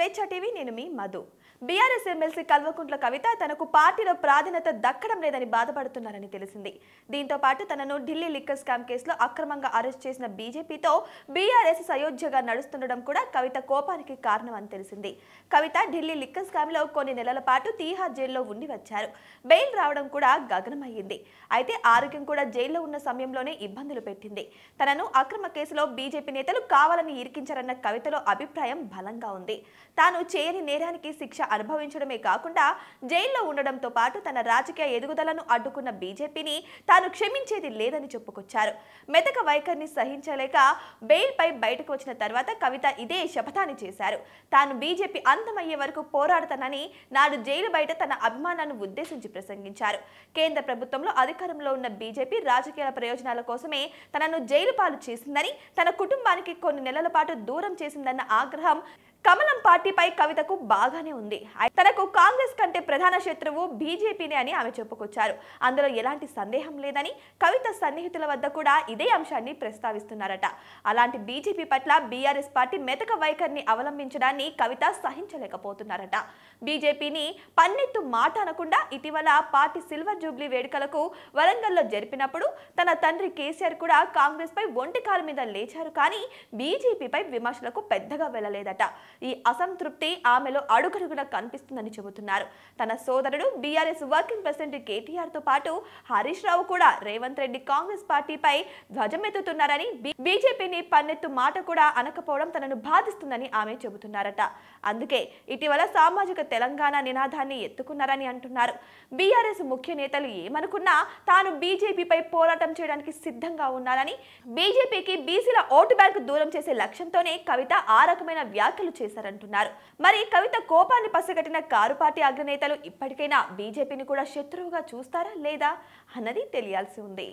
స్వేచ్ఛ టీవీ నేను మీ Madhu. BRS MLC Kalvakuntla Kavitha తనకు పార్టీలో ప్రాధాన్యత దక్కడం లేదని బాధపడుతున్నారని తెలిసింది. దీంతో పాటు తనను ఢిల్లీ లిక్కర్ స్కామ్ కేసులో అక్రమంగా అరెస్ట్ చేసిన బీజేపీతో బీఆర్ఎస్ సయోధ్యగా నడుస్తుండడం కూడా కవిత కోపానికి కారణమని తెలిసింది. కవిత ఢిల్లీ లిక్కర్ స్కామ్ లో కొన్ని నెలల పాటు తీహార్ జైల్లో ఉండి వచ్చారు. బెయిల్ రావడం కూడా గగనమయ్యింది. అయితే ఆరోగ్యం కూడా జైల్లో ఉన్న సమయంలోనే ఇబ్బందులు పెట్టింది. తనను అక్రమ కేసులో బీజేపీ నేతలు కావాలని ఇరికించారన్న కవితలో అభిప్రాయం బలంగా ఉంది. తాను చేయని నేరానికి శిక్ష అనుభవించడమే కాకుండా జైల్లో ఉండడంతో పాటు తన రాజకీయ ఎదుగుదలను అడ్డుకున్న బీజేపీని తాను క్షమించేది లేదని చెప్పుకొచ్చారు. మెతక వైఖరిని సహించలేక బెయిల్ పై బయటకు వచ్చిన తర్వాత కవిత ఇదే శపథాన్ని చేశారు. తాను బీజేపీ అంతమయ్యే వరకు పోరాడతానని నాడు జైలు బయట తన అభిమానాన్ని ఉద్దేశించి ప్రసంగించారు. కేంద్ర ప్రభుత్వంలో అధికారంలో ఉన్న బీజేపీ రాజకీయ ప్రయోజనాల కోసమే తనను జైలు పాలు చేసిందని, తన కుటుంబానికి కొన్ని నెలల పాటు దూరం చేసిందన్న ఆగ్రహం కమలం పార్టీపై కవితకు బాగానే ఉంది. తనకు కాంగ్రెస్ కంటే ప్రధాన శత్రువు బీజేపీనే అని ఆమె చెప్పుకొచ్చారు. అందులో ఎలాంటి సందేహం లేదని కవిత సన్నిహితుల వద్ద కూడా ఇదే అంశాన్ని ప్రస్తావిస్తున్నారట. అలాంటి బీజేపీ పట్ల బీఆర్ఎస్ పార్టీ మెతక వైఖరిని అవలంబించడాన్ని కవిత సహించలేకపోతున్నారట. బీజేపీని పన్నెత్తు మాట అనకుండా ఇటీవల పార్టీ సిల్వర్ జూబ్లీ వేడుకలకు వరంగల్లో జరిపినప్పుడు తన తండ్రి కేసీఆర్ కూడా కాంగ్రెస్ పై ఒంటి కాలు మీద లేచారు. కానీ బీజేపీపై విమర్శలకు పెద్దగా వెళ్ళలేదట. ఈ అసంతృప్తి ఆమెలో అడుగడుగునా కనిపిస్తుందని చెబుతున్నారు. తన సోదరుడు బీఆర్ఎస్ వర్కింగ్ ప్రెసిడెంట్ కేటీఆర్ తో పాటు హరీష్ రావు కూడా రేవంత్ రెడ్డి కాంగ్రెస్ పార్టీపై ధ్వజమెత్తుతున్నారని, బీజేపీని పన్నెత్తు మాట కూడా అనకపోవడం తనను బాధిస్తుందని ఆమె చెబుతున్నారట. అందుకే ఇటీవల సామాజిక తెలంగాణ నినాదాన్ని ఎత్తుకున్నారని అంటున్నారు. బీఆర్ఎస్ ముఖ్య నేతలు ఏమనుకున్నా తాను బీజేపీపై పోరాటం చేయడానికి సిద్ధంగా ఉన్నారని, బీజేపీకి బీసీల ఓటు బ్యాంకు దూరం చేసే లక్ష్యంతోనే కవిత ఆ రకమైన వ్యాఖ్యలు చేశారంటున్నారు. మరి కవిత కోపాన్ని పసిగట్టిన కారు పార్టీ అగ్రనేతలు ఇప్పటికైనా బీజేపీని కూడా శత్రువుగా చూస్తారా లేదా అన్నది తెలియాల్సి ఉంది.